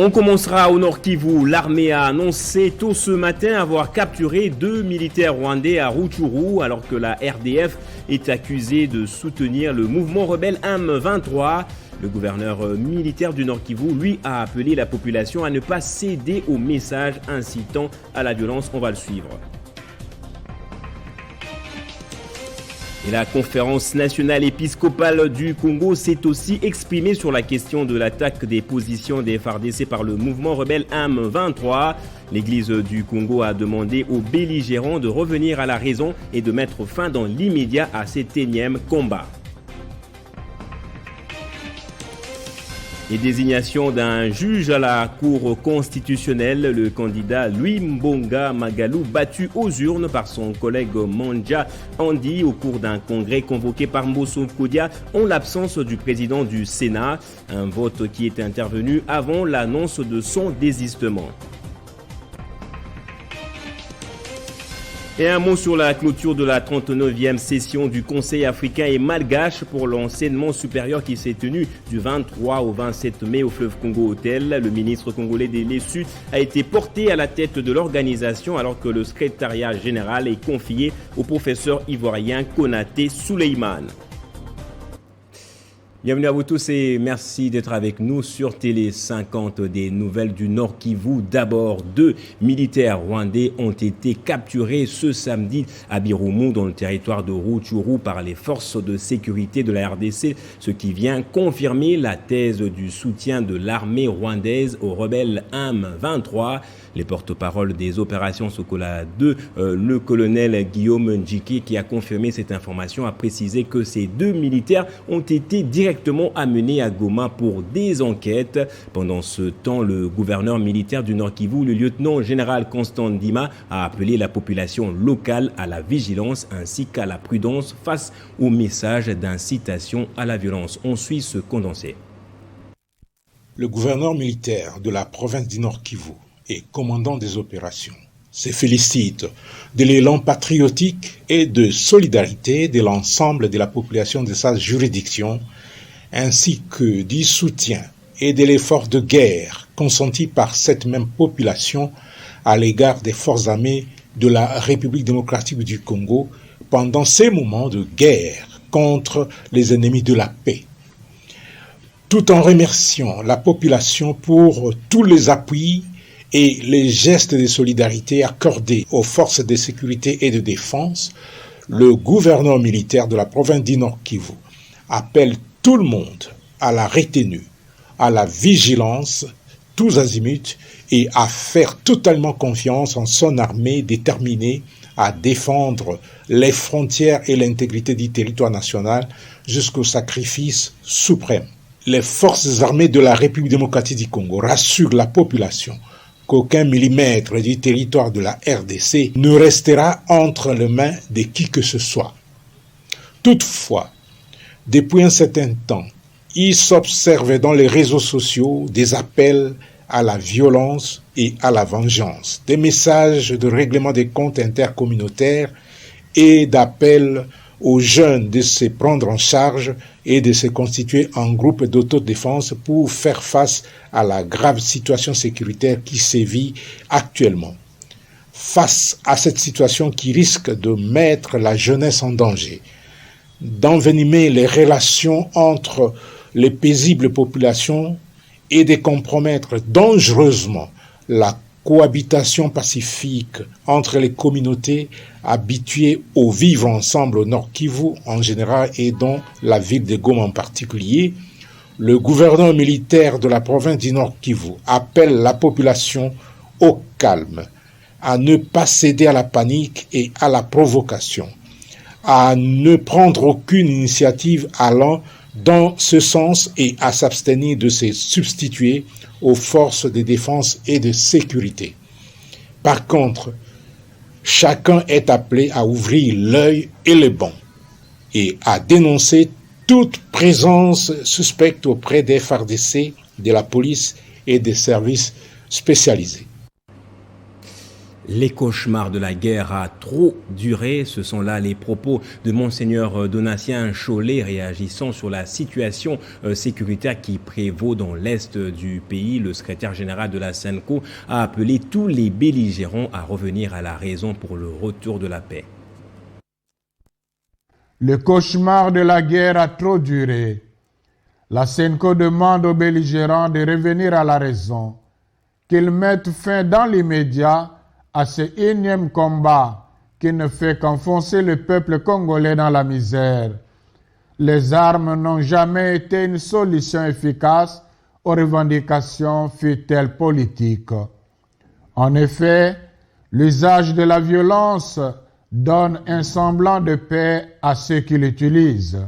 On commencera au Nord Kivu. L'armée a annoncé tôt ce matin avoir capturé 2 militaires rwandais à Rutshuru alors que la RDF est accusée de soutenir le mouvement rebelle M23. Le gouverneur militaire du Nord Kivu, lui, a appelé la population à ne pas céder aux messages incitant à la violence. On va le suivre. Et la conférence nationale épiscopale du Congo s'est aussi exprimée sur la question de l'attaque des positions des FARDC par le mouvement rebelle M23. L'église du Congo a demandé aux belligérants de revenir à la raison et de mettre fin dans l'immédiat à cet énième combat. Et désignation d'un juge à la Cour constitutionnelle, le candidat Louis Mbonga Magalou, battu aux urnes par son collègue Manja Andy au cours d'un congrès convoqué par Mbosso Kodia en l'absence du président du Sénat. Un vote qui est intervenu avant l'annonce de son désistement. Et un mot sur la clôture de la 39e session du Conseil africain et malgache pour l'enseignement supérieur qui s'est tenue du 23 au 27 mai au fleuve Congo Hotel. Le ministre congolais des Lessus a été porté à la tête de l'organisation alors que le secrétariat général est confié au professeur ivoirien Konaté Souleymane. Bienvenue à vous tous et merci d'être avec nous sur Télé 50 des nouvelles du Nord Kivu. D'abord, 2 militaires rwandais ont été capturés ce samedi à Birumu dans le territoire de Rutshuru par les forces de sécurité de la RDC, ce qui vient confirmer la thèse du soutien de l'armée rwandaise aux rebelles M23. Les porte-paroles des opérations Sokola 2, le colonel Guillaume Njiki, qui a confirmé cette information, a précisé que ces 2 militaires ont été directement amenés à Goma pour des enquêtes. Pendant ce temps, le gouverneur militaire du Nord Kivu, le lieutenant-général Constant Ndima, a appelé la population locale à la vigilance ainsi qu'à la prudence face aux messages d'incitation à la violence. On suit ce condensé. Le gouverneur militaire de la province du Nord Kivu et commandant des opérations se félicite de l'élan patriotique et de solidarité de l'ensemble de la population de sa juridiction, ainsi que du soutien et de l'effort de guerre consenti par cette même population à l'égard des forces armées de la République démocratique du Congo pendant ces moments de guerre contre les ennemis de la paix. Tout en remerciant la population pour tous les appuis et les gestes de solidarité accordés aux forces de sécurité et de défense, le gouverneur militaire de la province du Nord Kivu appelle tout le monde à la retenue, à la vigilance, tous azimuts, et à faire totalement confiance en son armée déterminée à défendre les frontières et l'intégrité du territoire national jusqu'au sacrifice suprême. Les forces armées de la République démocratique du Congo rassurent la population qu'aucun millimètre du territoire de la RDC ne restera entre les mains de qui que ce soit. Toutefois, depuis un certain temps, il s'observe dans les réseaux sociaux des appels à la violence et à la vengeance, des messages de règlement des comptes intercommunautaires et d'appels aux jeunes de se prendre en charge et de se constituer en groupe d'autodéfense pour faire face à la grave situation sécuritaire qui sévit actuellement. Face à cette situation qui risque de mettre la jeunesse en danger, d'envenimer les relations entre les paisibles populations et de compromettre dangereusement la cohabitation pacifique entre les communautés habituées au vivre ensemble au Nord Kivu en général et dans la ville de Goma en particulier, le gouverneur militaire de la province du Nord Kivu appelle la population au calme, à ne pas céder à la panique et à la provocation, à ne prendre aucune initiative allant dans ce sens et à s'abstenir de se substituer aux forces de défense et de sécurité. Par contre, chacun est appelé à ouvrir l'œil et le bon et à dénoncer toute présence suspecte auprès des FARDC, de la police et des services spécialisés. Les cauchemars de la guerre a trop duré. Ce sont là les propos de Monseigneur Donatien Chollet réagissant sur la situation sécuritaire qui prévaut dans l'est du pays. Le secrétaire général de la SENCO a appelé tous les belligérants à revenir à la raison pour le retour de la paix. Le cauchemar de la guerre a trop duré. La SENCO demande aux belligérants de revenir à la raison, qu'ils mettent fin dans l'immédiat à ce énième combat qui ne fait qu'enfoncer le peuple congolais dans la misère. Les armes n'ont jamais été une solution efficace aux revendications fût-elles politiques. En effet, l'usage de la violence donne un semblant de paix à ceux qui l'utilisent.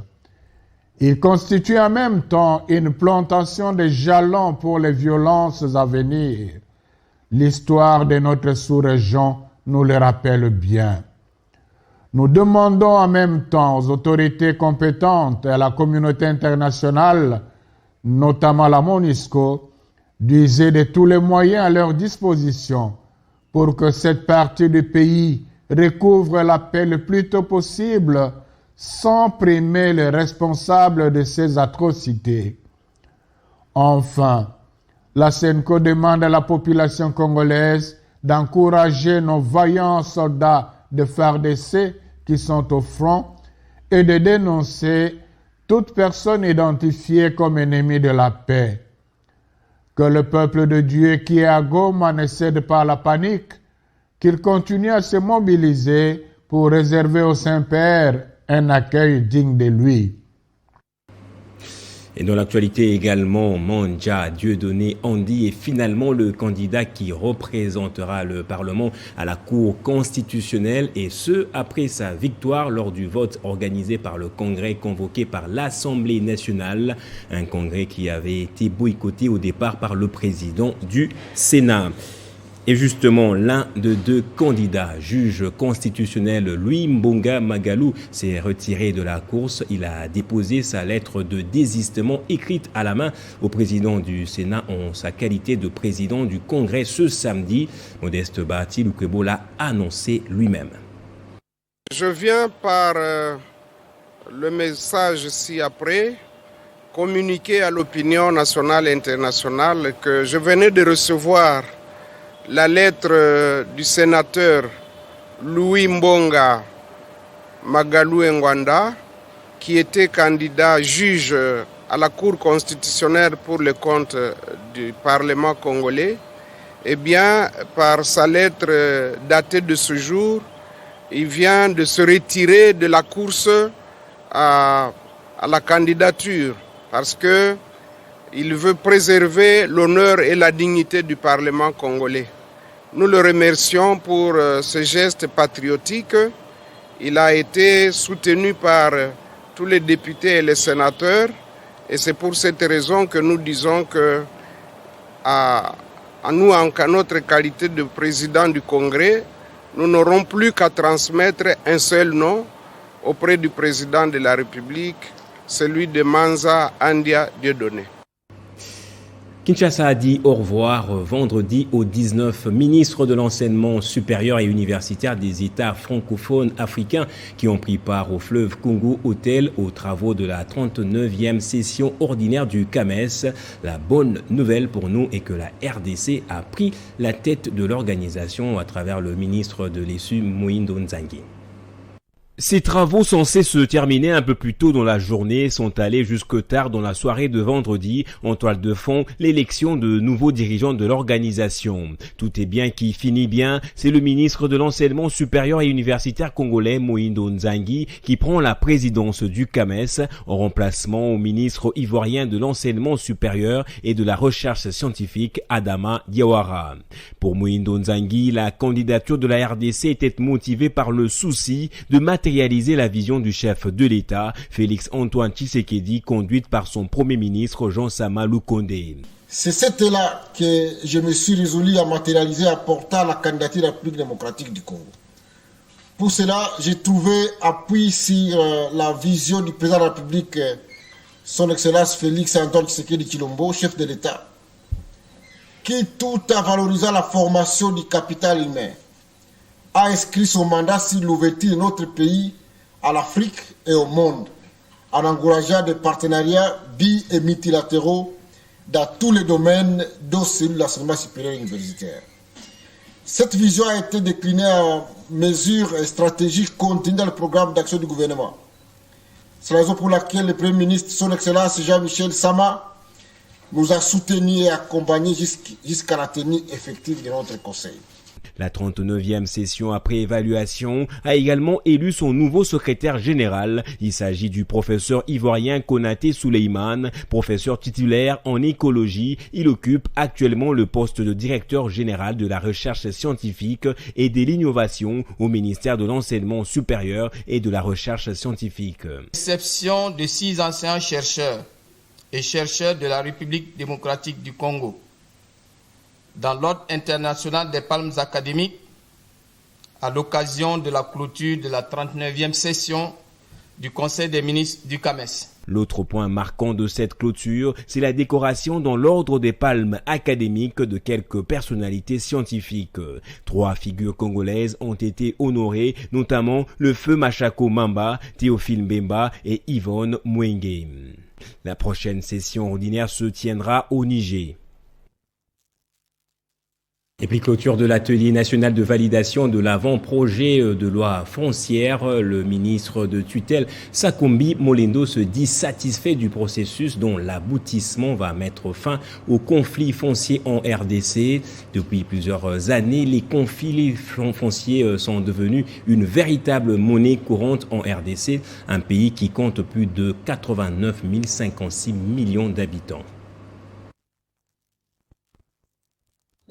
Il constitue en même temps une plantation de jalons pour les violences à venir. L'histoire de notre sous-région nous le rappelle bien. Nous demandons en même temps aux autorités compétentes et à la communauté internationale, notamment la MONUSCO, d'user de tous les moyens à leur disposition pour que cette partie du pays recouvre la paix le plus tôt possible sans primer les responsables de ces atrocités. Enfin, la SENCO demande à la population congolaise d'encourager nos vaillants soldats de FARDC qui sont au front et de dénoncer toute personne identifiée comme ennemie de la paix. Que le peuple de Dieu qui est à Goma ne cède pas à la panique, qu'il continue à se mobiliser pour réserver au Saint-Père un accueil digne de lui. Et dans l'actualité également, Mandja Dieudonné Andy est finalement le candidat qui représentera le Parlement à la Cour constitutionnelle, et ce, après sa victoire lors du vote organisé par le Congrès convoqué par l'Assemblée nationale, un congrès qui avait été boycotté au départ par le président du Sénat. Et justement, l'un de deux candidats, juge constitutionnel Louis Mbonga Magalou, s'est retiré de la course. Il a déposé sa lettre de désistement écrite à la main au président du Sénat en sa qualité de président du Congrès ce samedi. Modeste Bahati Lukwebo l'a annoncé lui-même. Je viens par le message ci-après communiquer à l'opinion nationale et internationale que je venais de recevoir la lettre du sénateur Louis Mbonga Magalou Ngwanda, qui était candidat juge à la Cour constitutionnelle pour le compte du Parlement congolais. Eh bien, par sa lettre datée de ce jour, il vient de se retirer de la course à la candidature parce que il veut préserver l'honneur et la dignité du Parlement congolais. Nous le remercions pour ce geste patriotique. Il a été soutenu par tous les députés et les sénateurs. Et c'est pour cette raison que nous disons que à nous, en notre qualité de président du Congrès, nous n'aurons plus qu'à transmettre un seul nom auprès du président de la République, celui de Manza Andia Dieudonné. Kinshasa a dit au revoir vendredi aux 19 ministres de l'enseignement supérieur et universitaire des États francophones africains qui ont pris part au fleuve Congo Hôtel aux travaux de la 39e session ordinaire du CAMES. La bonne nouvelle pour nous est que la RDC a pris la tête de l'organisation à travers le ministre de l'ESU Moïndo Nzangi. Ces travaux censés se terminer un peu plus tôt dans la journée sont allés jusque tard dans la soirée de vendredi, en toile de fond l'élection de nouveaux dirigeants de l'organisation. Tout est bien qui finit bien, c'est le ministre de l'enseignement supérieur et universitaire congolais Moïndo Nzangi qui prend la présidence du CAMES en remplacement au ministre ivoirien de l'enseignement supérieur et de la recherche scientifique Adama Diawara. Pour Moïndo Nzangi, la candidature de la RDC était motivée par le souci de matérialiser la vision du chef de l'État, Félix-Antoine Tshisekedi, conduite par son Premier ministre Jean-Sama Lukonde. C'est cette-là que je me suis résolu à matérialiser en portant la candidature à la République démocratique du Congo. Pour cela, j'ai trouvé appui sur la vision du président de la République, son Excellence Félix-Antoine Tshisekedi Tshilombo, chef de l'État, qui tout en valorisant la formation du capital humain, a inscrit son mandat sur l'ouverture de notre pays à l'Afrique et au monde, en encourageant des partenariats bi- et multilatéraux dans tous les domaines dont celui de l'enseignement supérieur universitaire. Cette vision a été déclinée en mesures stratégiques contenues dans le programme d'action du gouvernement. C'est la raison pour laquelle le Premier ministre, son Excellence Jean-Michel Sama, nous a soutenus et accompagnés jusqu'à la tenue effective de notre Conseil. La 39e session après évaluation a également élu son nouveau secrétaire général. Il s'agit du professeur ivoirien Konaté Souleymane, professeur titulaire en écologie. Il occupe actuellement le poste de directeur général de la recherche scientifique et de l'innovation au ministère de l'Enseignement supérieur et de la recherche scientifique. Exception de 6 anciens chercheurs et chercheurs de la République démocratique du Congo. Dans l'ordre international des palmes académiques, à l'occasion de la clôture de la 39e session du Conseil des ministres du CAMES. L'autre point marquant de cette clôture, c'est la décoration dans l'ordre des palmes académiques de quelques personnalités scientifiques. 3 figures congolaises ont été honorées, notamment le feu Machako Mamba, Théophile Mbemba et Yvonne Mwenge. La prochaine session ordinaire se tiendra au Niger. Et puis clôture de l'atelier national de validation de l'avant-projet de loi foncière, le ministre de tutelle Sakombi Molendo se dit satisfait du processus dont l'aboutissement va mettre fin aux conflits fonciers en RDC. Depuis plusieurs années, les conflits fonciers sont devenus une véritable monnaie courante en RDC, un pays qui compte plus de 89 056 millions d'habitants.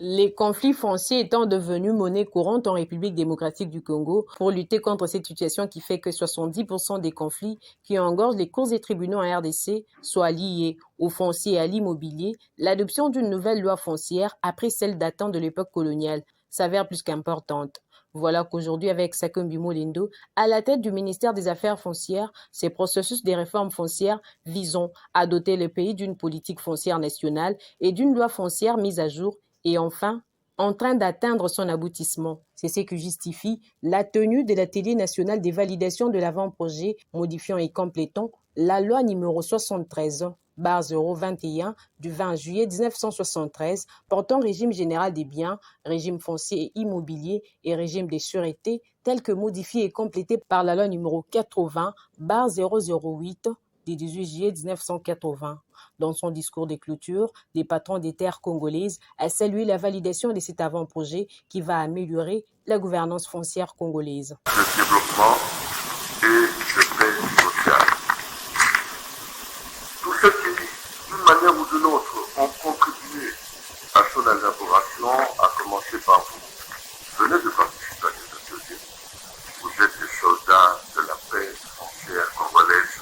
Les conflits fonciers étant devenus monnaie courante en République démocratique du Congo, pour lutter contre cette situation qui fait que 70% des conflits qui engorgent les cours et tribunaux en RDC soient liés au foncier et à l'immobilier, l'adoption d'une nouvelle loi foncière après celle datant de l'époque coloniale s'avère plus qu'importante. Voilà qu'aujourd'hui, avec Sakombi Molendo, à la tête du ministère des Affaires foncières, ces processus des réformes foncières visant à doter le pays d'une politique foncière nationale et d'une loi foncière mise à jour et enfin, en train d'atteindre son aboutissement. C'est ce qui justifie la tenue de l'atelier national des validations de l'avant-projet modifiant et complétant la loi numéro 73/021 du 20 juillet 1973 portant régime général des biens, régime foncier et immobilier et régime des sûretés tel que modifié et complété par la loi numéro 80/008 du 18 juillet 1980. Dans son discours de clôture, les patrons des terres congolaises a salué la validation de cet avant-projet qui va améliorer la gouvernance foncière congolaise. Le développement et le paix social. Tous ceux qui, d'une manière ou d'une autre, ont contribué à son élaboration, à commencer par vous. Venez de participer à cet atelier. Vous êtes des soldats de la paix foncière congolaise.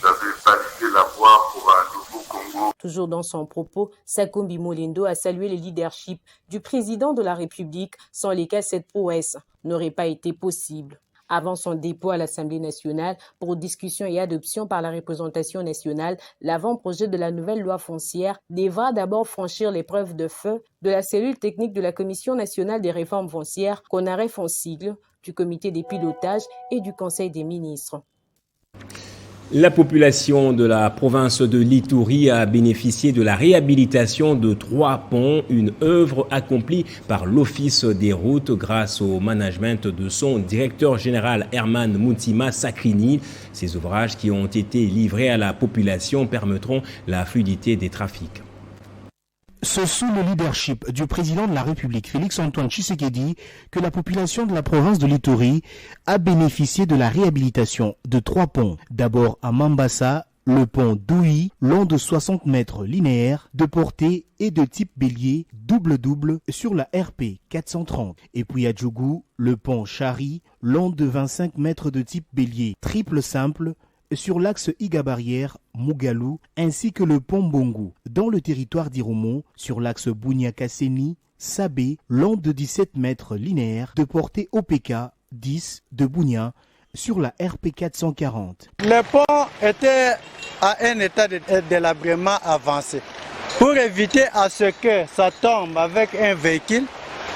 Vous avez validé la voie pour un nouveau Congo. Toujours dans son propos, Sakombi Molendo a salué le leadership du président de la République sans lesquels cette prouesse n'aurait pas été possible. Avant son dépôt à l'Assemblée nationale pour discussion et adoption par la représentation nationale, l'avant-projet de la nouvelle loi foncière devra d'abord franchir l'épreuve de feu de la cellule technique de la Commission nationale des réformes foncières, CONAREF en sigle, du comité des pilotages et du Conseil des ministres. La population de la province de l'Ituri a bénéficié de la réhabilitation de 3 ponts, une œuvre accomplie par l'Office des routes grâce au management de son directeur général Herman Moutima Sakrini. Ces ouvrages qui ont été livrés à la population permettront la fluidité des trafics. C'est sous le leadership du président de la République, Félix-Antoine Tshisekedi, que la population de la province de l'Ituri a bénéficié de la réhabilitation de 3 ponts. D'abord à Mambasa, le pont Douyi, long de 60 mètres linéaires, de portée et de type bélier double-double sur la RP 430. Et puis à Djougou, le pont Chari, long de 25 mètres de type bélier triple simple, sur l'axe Iga-Barrière, Mugalou, ainsi que le pont Bongo, dans le territoire d'Iromo, sur l'axe Bounia-Kasseni, Sabé, long de 17 mètres linéaires, de portée OPK 10 de Bounia, sur la RP 440. Le pont était à un état de délabrement avancé. Pour éviter à ce que ça tombe avec un véhicule,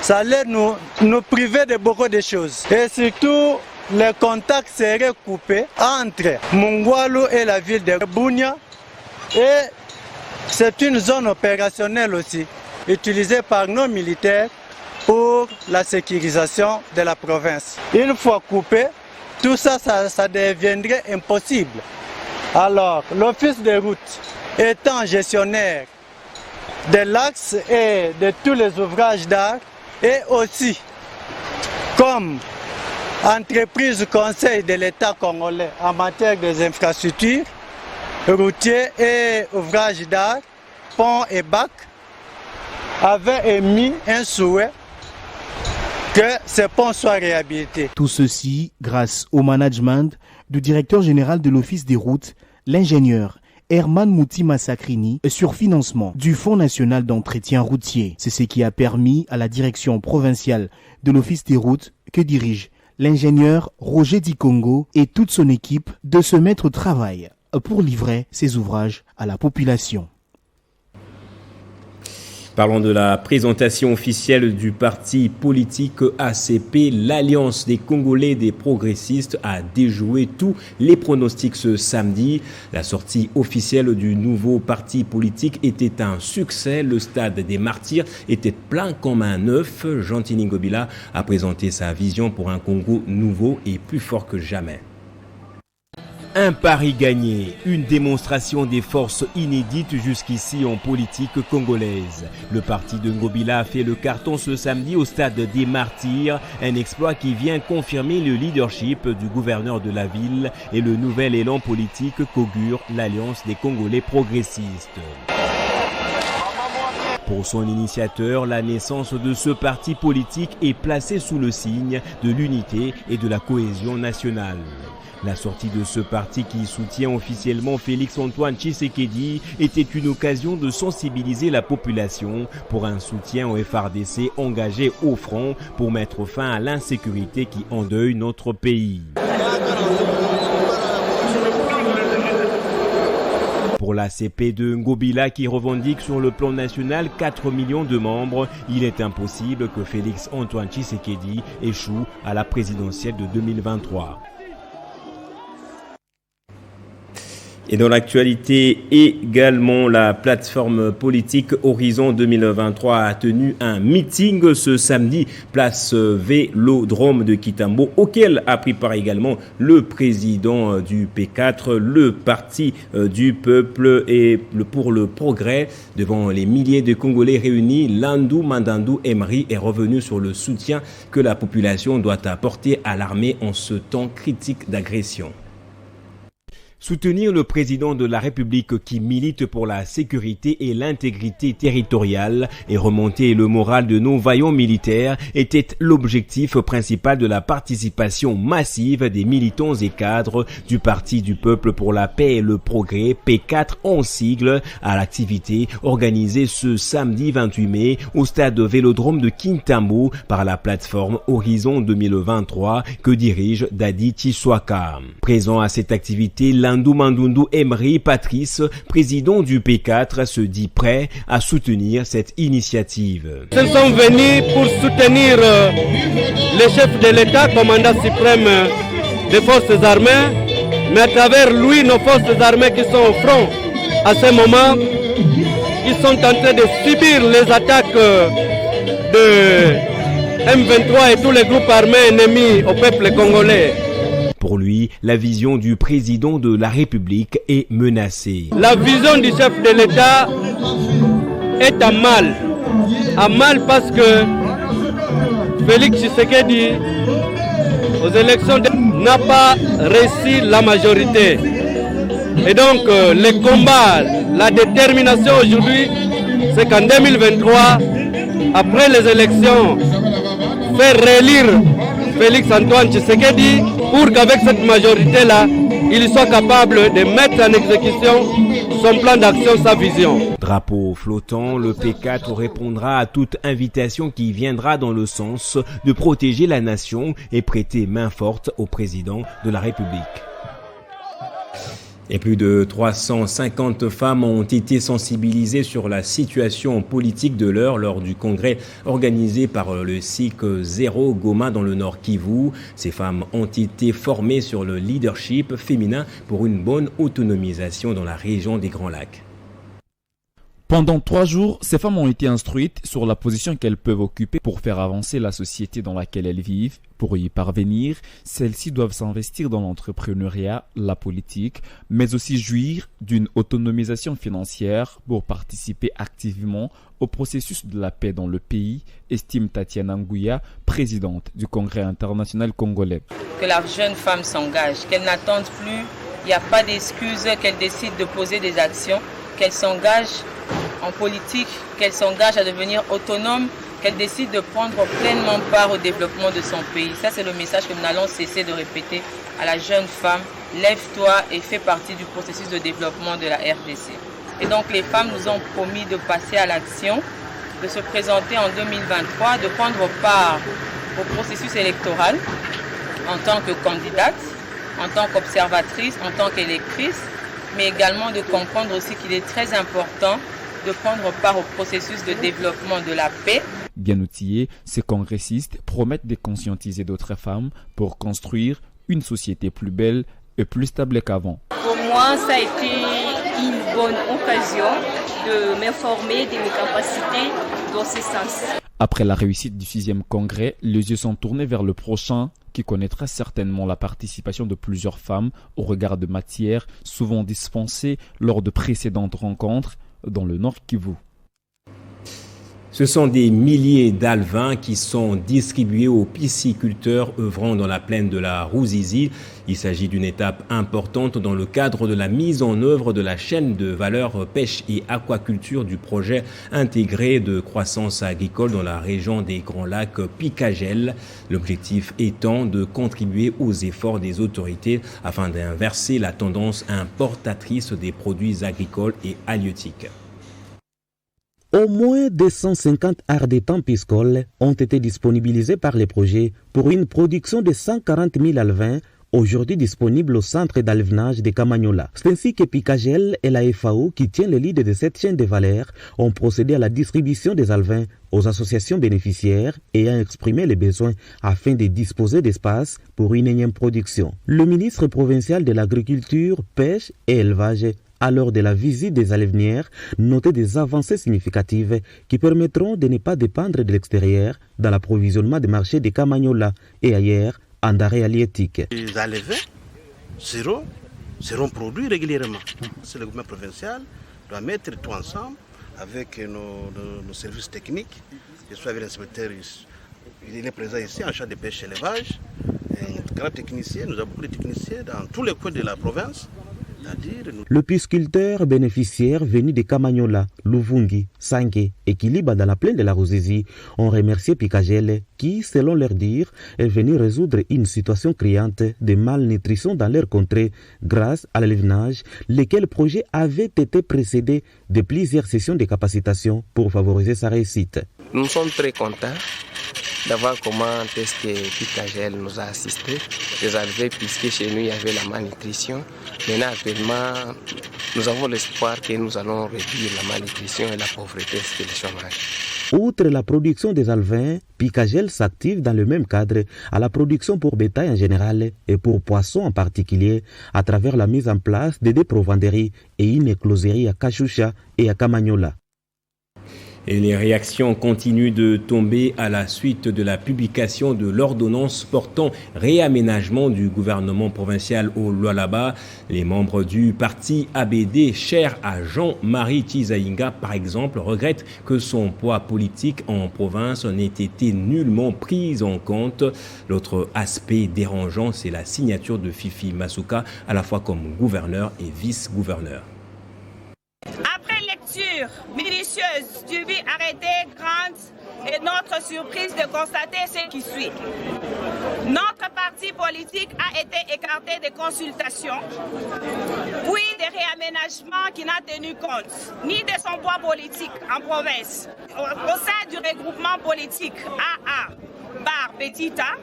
ça allait nous priver de beaucoup de choses. Et surtout, les contacts seraient coupés entre Mungwalu et la ville de Bunia. Et c'est une zone opérationnelle aussi, utilisée par nos militaires pour la sécurisation de la province. Une fois coupé, tout ça deviendrait impossible. Alors, l'office de route étant gestionnaire de l'axe et de tous les ouvrages d'art, et aussi comme entreprise conseil de l'État congolais en matière des infrastructures, routiers et ouvrages d'art, ponts et bacs, avait émis un souhait que ces ponts soient réhabilités. Tout ceci grâce au management du directeur général de l'Office des routes, l'ingénieur Herman Mouti Massakrini, sur financement du Fonds national d'entretien routier. C'est ce qui a permis à la direction provinciale de l'Office des routes que dirige l'ingénieur Roger Dikongo et toute son équipe de se mettre au travail pour livrer ces ouvrages à la population. Parlons de la présentation officielle du parti politique ACP. L'Alliance des Congolais des progressistes a déjoué tous les pronostics ce samedi. La sortie officielle du nouveau parti politique était un succès. Le stade des Martyrs était plein comme un œuf. Jean-Tini Ngobila a présenté sa vision pour un Congo nouveau et plus fort que jamais. Un pari gagné, une démonstration des forces inédites jusqu'ici en politique congolaise. Le parti de Ngobila a fait le carton ce samedi au stade des Martyrs, un exploit qui vient confirmer le leadership du gouverneur de la ville et le nouvel élan politique qu'augure l'Alliance des Congolais progressistes. Pour son initiateur, la naissance de ce parti politique est placée sous le signe de l'unité et de la cohésion nationale. La sortie de ce parti qui soutient officiellement Félix-Antoine Tshisekedi était une occasion de sensibiliser la population pour un soutien au FARDC engagé au front pour mettre fin à l'insécurité qui endeuille notre pays. Pour l'ACP de Ngobila qui revendique sur le plan national 4 millions de membres, il est impossible que Félix-Antoine Tshisekedi échoue à la présidentielle de 2023. Et dans l'actualité également, la plateforme politique Horizon 2023 a tenu un meeting ce samedi, place Vélodrome de Kitambo, auquel a pris part également le président du P4, le parti du peuple et pour le progrès. Devant les milliers de Congolais réunis, Landou Mandandou Emery est revenu sur le soutien que la population doit apporter à l'armée en ce temps critique d'agression. Soutenir le président de la République qui milite pour la sécurité et l'intégrité territoriale et remonter le moral de nos vaillants militaires était l'objectif principal de la participation massive des militants et cadres du Parti du Peuple pour la Paix et le Progrès, P4 en sigle, à l'activité organisée ce samedi 28 mai au stade Vélodrome de Kintambo par la plateforme Horizon 2023 que dirige Dadi Tshiswaka. Présent à cette activité, Landou Mandundu Emery Patrice, président du P4, se dit prêt à soutenir cette initiative. Nous sommes venus pour soutenir le chef de l'État, commandant suprême des forces armées, mais à travers lui, nos forces armées qui sont au front à ce moment, ils sont en train de subir les attaques de M23 et tous les groupes armés ennemis au peuple congolais. Pour lui, la vision du président de la République est menacée. La vision du chef de l'État est à mal. À mal parce que Félix Tshisekedi, aux élections, n'a pas réussi la majorité. Et donc, le combat, la détermination aujourd'hui, c'est qu'en 2023, après les élections, faire réélire Félix-Antoine Tshisekedi pour qu'avec cette majorité-là, il soit capable de mettre en exécution son plan d'action, sa vision. Drapeau flottant, le P4 répondra à toute invitation qui viendra dans le sens de protéger la nation et prêter main forte au président de la République. Et plus de 350 femmes ont été sensibilisées sur la situation politique de l'heure lors du congrès organisé par le SIC 0 Goma dans le Nord Kivu. Ces femmes ont été formées sur le leadership féminin pour une bonne autonomisation dans la région des Grands Lacs. Pendant 3 jours, ces femmes ont été instruites sur la position qu'elles peuvent occuper pour faire avancer la société dans laquelle elles vivent. Pour y parvenir, celles-ci doivent s'investir dans l'entrepreneuriat, la politique, mais aussi jouir d'une autonomisation financière pour participer activement au processus de la paix dans le pays, estime Tatiana Nguya, présidente du Congrès international congolais. Que la jeune femme s'engage, qu'elle n'attende plus, il n'y a pas d'excuse, qu'elle décide de poser des actions, qu'elle s'engage en politique, qu'elle s'engage à devenir autonome, qu'elle décide de prendre pleinement part au développement de son pays. Ça, c'est le message que nous n'allons cesser de répéter à la jeune femme. Lève-toi et fais partie du processus de développement de la RDC. Et donc, les femmes nous ont promis de passer à l'action, de se présenter en 2023, de prendre part au processus électoral en tant que candidate, en tant qu'observatrice, en tant qu'électrice, mais également de comprendre aussi qu'il est très important de prendre part au processus de développement de la paix. Bien outillés, ces congressistes promettent de conscientiser d'autres femmes pour construire une société plus belle et plus stable qu'avant. Pour moi, ça a été une bonne occasion de m'informer de mes capacités dans ce sens. Après la réussite du 6e congrès, les yeux sont tournés vers le prochain qui connaîtra certainement la participation de plusieurs femmes au regard de matières souvent dispensées lors de précédentes rencontres dans le Nord Kivu. Ce sont des milliers d'alevins qui sont distribués aux pisciculteurs œuvrant dans la plaine de la Ruzizi. Il s'agit d'une étape importante dans le cadre de la mise en œuvre de la chaîne de valeur pêche et aquaculture du projet intégré de croissance agricole dans la région des Grands Lacs Picagel. L'objectif étant de contribuer aux efforts des autorités afin d'inverser la tendance importatrice des produits agricoles et halieutiques. Au moins 250 arts d'étang piscoles ont été disponibilisés par les projets pour une production de 140 000 alevins aujourd'hui disponibles au centre d'alevinage de Kamanyola. C'est ainsi que Picagel et la FAO, qui tient le lead de cette chaîne de valeur, ont procédé à la distribution des alevins aux associations bénéficiaires ayant exprimé les besoins afin de disposer d'espace pour une énième production. Le ministre provincial de l'Agriculture, Pêche et Élevage a lors de la visite des alevinières noté des avancées significatives qui permettront de ne pas dépendre de l'extérieur dans l'approvisionnement des marchés de Kamanyola et ailleurs en denrées halieutiques. Les alevins seront produits régulièrement. C'est le gouvernement provincial doit mettre tout ensemble avec nos services techniques. Je suis avec l'inspecteur, il est présent ici en charge de pêche et élevage. Un grand technicien, nous avons beaucoup de techniciens dans tous les coins de la province. Le pisciculteur bénéficiaire venu de Kamanyola, Luvungi, Sangue et Kiliba dans la plaine de la Ruzizi ont remercié Picagel qui, selon leur dire, est venu résoudre une situation criante de malnutrition dans leur contrée grâce à l'élevage, lesquels projet avait été précédé de plusieurs sessions de capacitation pour favoriser sa réussite. Nous sommes très contents d'avoir comment est-ce que Picagel nous a assistés, les alevins, puisque chez nous il y avait la malnutrition. Maintenant, actuellement, nous avons l'espoir que nous allons réduire la malnutrition et la pauvreté ainsi que le chômage. Outre la production des alevins, Picagel s'active dans le même cadre à la production pour bétail en général et pour poissons en particulier à travers la mise en place de 2 provanderies et une écloserie à Kachoucha et à Kamanyola. Et les réactions continuent de tomber à la suite de la publication de l'ordonnance portant réaménagement du gouvernement provincial au Lualaba. Les membres du parti ABD, cher à Jean-Marie Tizaïnga, par exemple, regrettent que son poids politique en province n'ait été nullement pris en compte. L'autre aspect dérangeant, c'est la signature de Fifi Masuka, à la fois comme gouverneur et vice-gouverneur. Minutieuse, suivie, arrêtée, grande et notre surprise de constater ce qui suit. Notre parti politique a été écarté des consultations, puis des réaménagements qui n'a tenu compte ni de son poids politique en province. Au sein du regroupement politique AA Bar Petita,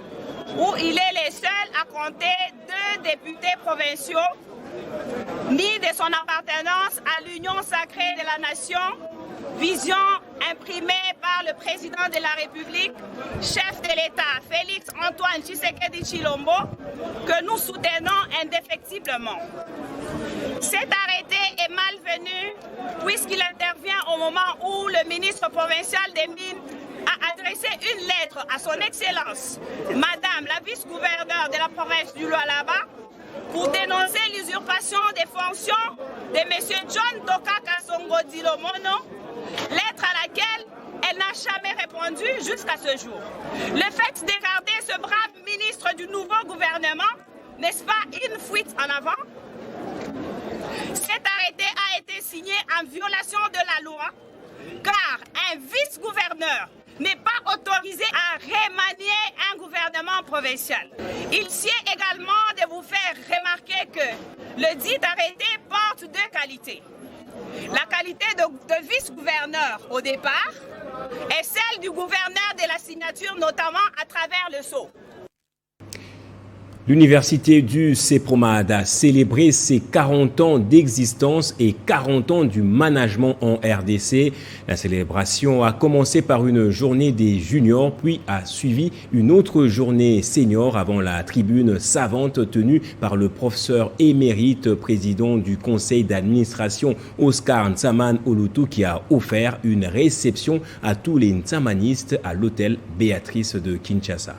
où il est le seul à compter 2 députés provinciaux ni de son appartenance à l'union sacrée de la nation, vision imprimée par le président de la République, chef de l'État, Félix Antoine Tshisekedi Tshilombo, que nous soutenons indéfectiblement. Cet arrêté est malvenu puisqu'il intervient au moment où le ministre provincial des Mines a adressé une lettre à son Excellence, Madame la vice-gouverneure de la province du Lualaba, pour dénoncer l'usurpation des fonctions de M. John Toka Kasongo Dilomono, lettre à laquelle elle n'a jamais répondu jusqu'à ce jour. Le fait d'écarter ce brave ministre du nouveau gouvernement, n'est-ce pas une fuite en avant? Cet arrêté a été signé en violation de la loi, car un vice-gouverneur n'est pas autorisé à remanier un gouvernement provincial. Il sied également de vous faire remarquer que le dit arrêté porte deux qualités. La qualité de vice-gouverneur au départ et celle du gouverneur de la signature, notamment à travers le sceau. L'université du CEPROMAD a célébré ses 40 ans d'existence et 40 ans du management en RDC. La célébration a commencé par une journée des juniors, puis a suivi une autre journée senior avant la tribune savante tenue par le professeur émérite président du conseil d'administration Oscar Ntsaman Olutu, qui a offert une réception à tous les Ntsamanistes à l'hôtel Béatrice de Kinshasa.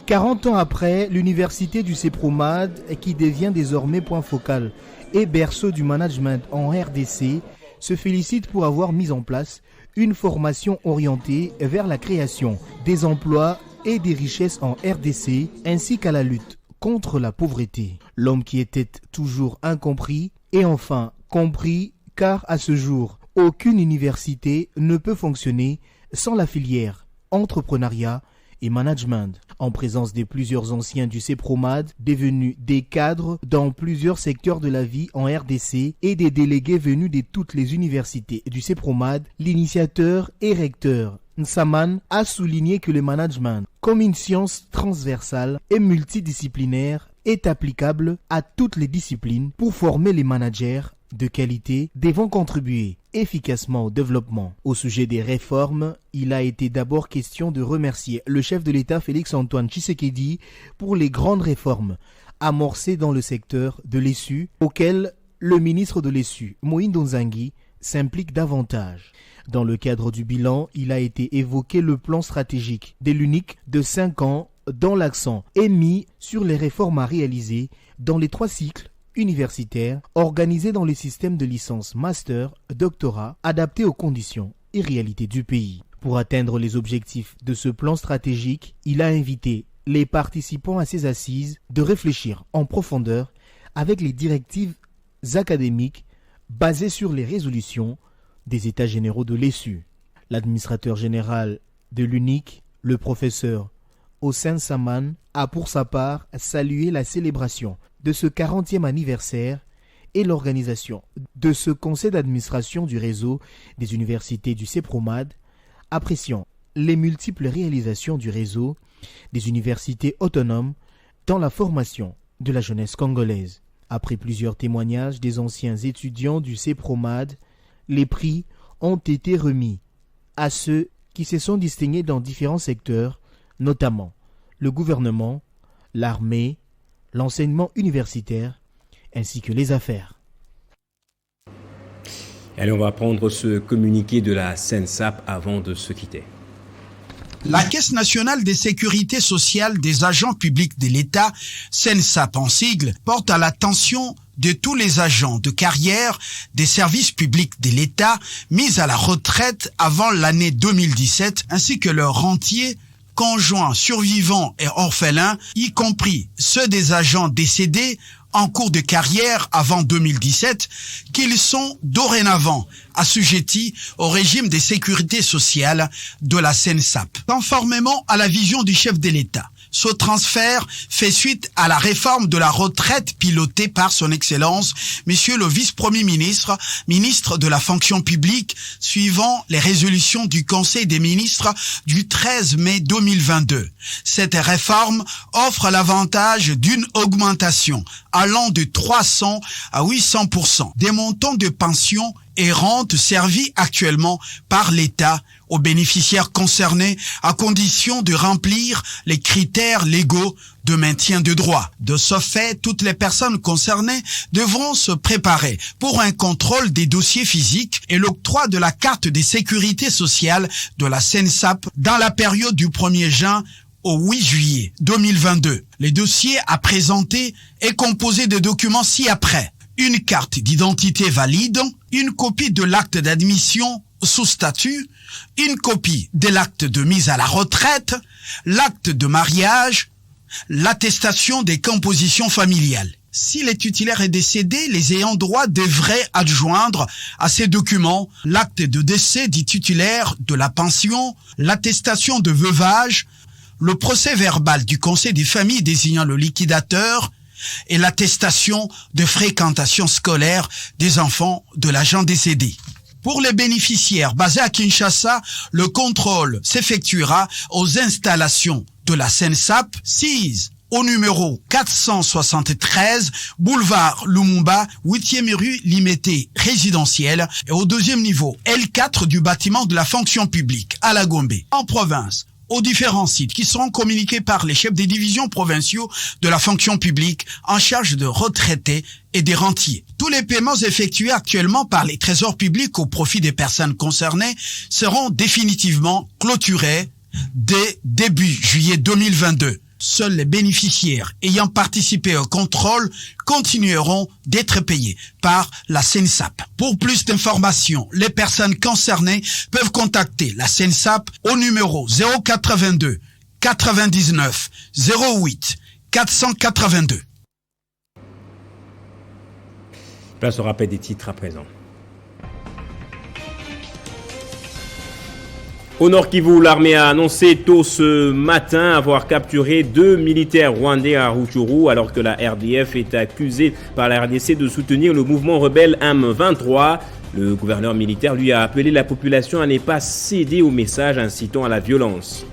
40 ans après, l'université du CEPROMAD, qui devient désormais point focal et berceau du management en RDC, se félicite pour avoir mis en place une formation orientée vers la création des emplois et des richesses en RDC, ainsi qu'à la lutte contre la pauvreté. L'homme qui était toujours incompris est enfin compris, car à ce jour, aucune université ne peut fonctionner sans la filière entrepreneuriat et management, en présence de plusieurs anciens du CEPROMAD, devenus des cadres dans plusieurs secteurs de la vie en RDC et des délégués venus de toutes les universités du CEPROMAD. L'initiateur et recteur Ntsaman a souligné que le management, comme une science transversale et multidisciplinaire, est applicable à toutes les disciplines pour former les managers de qualité devant contribuer efficacement au développement. Au sujet des réformes, il a été d'abord question de remercier le chef de l'État Félix Antoine Tshisekedi pour les grandes réformes amorcées dans le secteur de l'ESU, auxquelles le ministre de l'ESU, Moïndo Nzangi, s'implique davantage. Dans le cadre du bilan, il a été évoqué le plan stratégique de l'UNIC de 5 ans, dont l'accent est mis sur les réformes à réaliser dans les 3 cycles universitaires organisés dans les systèmes de licence, master, doctorat, adaptés aux conditions et réalités du pays. Pour atteindre les objectifs de ce plan stratégique, il a invité les participants à ces assises de réfléchir en profondeur avec les directives académiques basées sur les résolutions des États généraux de l'ESU. L'administrateur général de l'UNIC, le professeur Oscar Ntsaman, a pour sa part salué la célébration de ce 40e anniversaire et l'organisation de ce conseil d'administration du réseau des universités du CEPROMAD, appréciant les multiples réalisations du réseau des universités autonomes dans la formation de la jeunesse congolaise. Après plusieurs témoignages des anciens étudiants du CEPROMAD, les prix ont été remis à ceux qui se sont distingués dans différents secteurs, notamment le gouvernement, l'armée, l'enseignement universitaire, ainsi que les affaires. Allez, on va prendre ce communiqué de la SENSAP avant de se quitter. La Caisse nationale de sécurité sociale des agents publics de l'État, SENSAP en sigle, porte à l'attention de tous les agents de carrière des services publics de l'État mis à la retraite avant l'année 2017, ainsi que leurs rentiers, conjoints, survivants et orphelins, y compris ceux des agents décédés en cours de carrière avant 2017, qu'ils sont dorénavant assujettis au régime de sécurité sociale de la SENSAP. Conformément à la vision du chef de l'État, Ce transfert fait suite à la réforme de la retraite pilotée par son Excellence, Monsieur le Vice-Premier ministre, ministre de la fonction publique, suivant les résolutions du Conseil des ministres du 13 mai 2022. Cette réforme offre l'avantage d'une augmentation allant de 300 à 800% des montants de pensions et rentes servies actuellement par l'État aux bénéficiaires concernés à condition de remplir les critères légaux de maintien de droit. De ce fait, toutes les personnes concernées devront se préparer pour un contrôle des dossiers physiques et l'octroi de la carte de sécurité sociale de la SENSAP dans la période du 1er juin au 8 juillet 2022. Le dossier à présenter est composé de documents ci-après: une carte d'identité valide, une copie de l'acte d'admission sous statut, une copie de l'acte de mise à la retraite, l'acte de mariage, l'attestation des compositions familiales. Si le titulaire est décédé, les ayants droit devraient adjoindre à ces documents l'acte de décès du titulaire de la pension, l'attestation de veuvage, le procès verbal du conseil des familles désignant le liquidateur et l'attestation de fréquentation scolaire des enfants de l'agent décédé. Pour les bénéficiaires basés à Kinshasa, le contrôle s'effectuera aux installations de la SENSAP 6 au numéro 473 boulevard Lumumba, 8e rue Limité résidentielle et au 2e niveau L4 du bâtiment de la fonction publique à la Gombe. En province, aux différents sites qui seront communiqués par les chefs des divisions provinciaux de la fonction publique en charge de retraités et des rentiers. Tous les paiements effectués actuellement par les trésors publics au profit des personnes concernées seront définitivement clôturés dès début juillet 2022. Seuls les bénéficiaires ayant participé au contrôle continueront d'être payés par la SENSAP. Pour plus d'informations, les personnes concernées peuvent contacter la SENSAP au numéro 082 99 08 482. Place au rappel des titres à présent. Au Nord Kivu, l'armée a annoncé tôt ce matin avoir capturé 2 militaires rwandais à Rutshuru, alors que la RDF est accusée par la RDC de soutenir le mouvement rebelle M23. Le gouverneur militaire lui a appelé la population à ne pas céder aux messages incitant à la violence.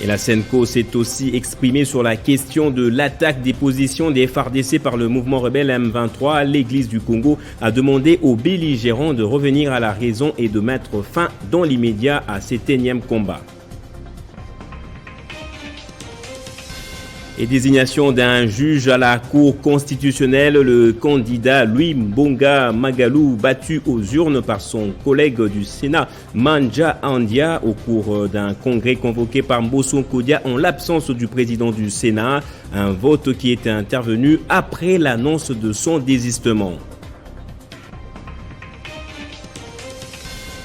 Et la SENCO s'est aussi exprimée sur la question de l'attaque des positions des FARDC par le mouvement rebelle M23. L'Église du Congo a demandé aux belligérants de revenir à la raison et de mettre fin dans l'immédiat à cet énième combat. Et désignation d'un juge à la Cour constitutionnelle, le candidat Louis Mbonga Magalou, battu aux urnes par son collègue du Sénat Manja Andia au cours d'un congrès convoqué par Mbosso Kodia en l'absence du président du Sénat, un vote qui est intervenu après l'annonce de son désistement.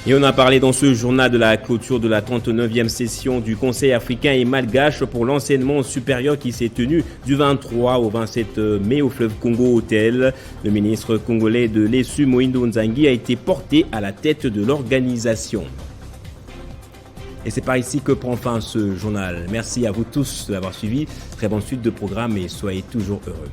Et on a parlé dans ce journal de la clôture de la 39e session du Conseil africain et malgache pour l'enseignement supérieur qui s'est tenue du 23 au 27 mai au fleuve Congo Hôtel. Le ministre congolais de l'ESU, Moïndo Nzangi, a été porté à la tête de l'organisation. Et c'est par ici que prend fin ce journal. Merci à vous tous de l'avoir suivi. Très bonne suite de programme et soyez toujours heureux.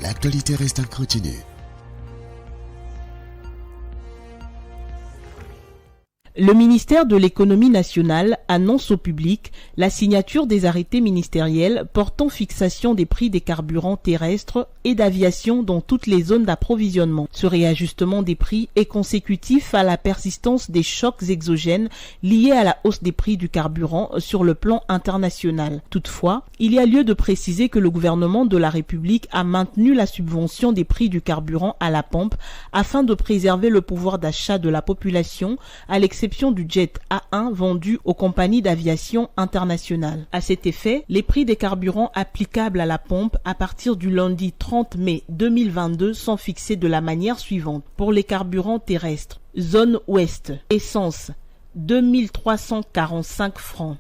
L'actualité reste en continu. Le ministère de l'économie nationale annonce au public la signature des arrêtés ministériels portant fixation des prix des carburants terrestres et d'aviation dans toutes les zones d'approvisionnement. Ce réajustement des prix est consécutif à la persistance des chocs exogènes liés à la hausse des prix du carburant sur le plan international. Toutefois, il y a lieu de préciser que le gouvernement de la République a maintenu la subvention des prix du carburant à la pompe afin de préserver le pouvoir d'achat de la population à l'exception du jet A1 vendu aux compagnies d'aviation internationales. À cet effet, les prix des carburants applicables à la pompe à partir du lundi 30 mai 2022 sont fixés de la manière suivante. Pour les carburants terrestres, zone ouest, essence 2345 francs.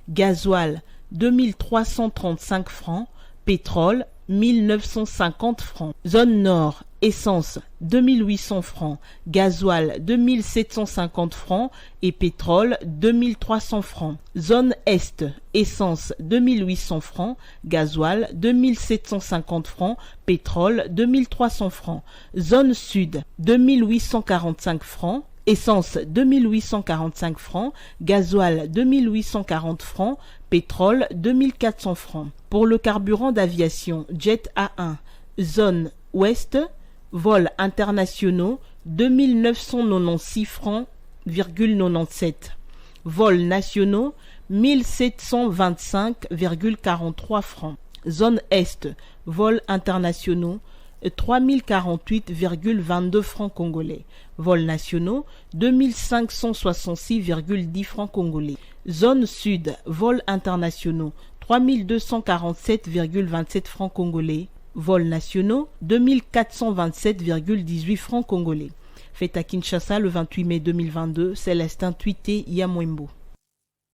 Gasoil, 2335 francs. Pétrole, 1950 francs. Zone Nord, essence, 2800 francs. Gasoil, 2750 francs. Et pétrole, 2300 francs. Zone Est, essence, 2800 francs. Gasoil, 2750 francs. Pétrole, 2300 francs. Zone Sud, 2845 francs. Essence 2845 francs, gasoil 2840 francs, pétrole 2400 francs. Pour le carburant d'aviation Jet A1, zone ouest, vols internationaux 2996 francs,97. Vols nationaux 1725,43 francs. Zone est, vols internationaux 3048,22 francs congolais. Vols nationaux, 2566,10 francs congolais. Zone sud, vols internationaux, 3247,27 francs congolais. Vols nationaux, 2427,18 francs congolais. Fait à Kinshasa le 28 mai 2022, Célestin Tuité Yamwembo.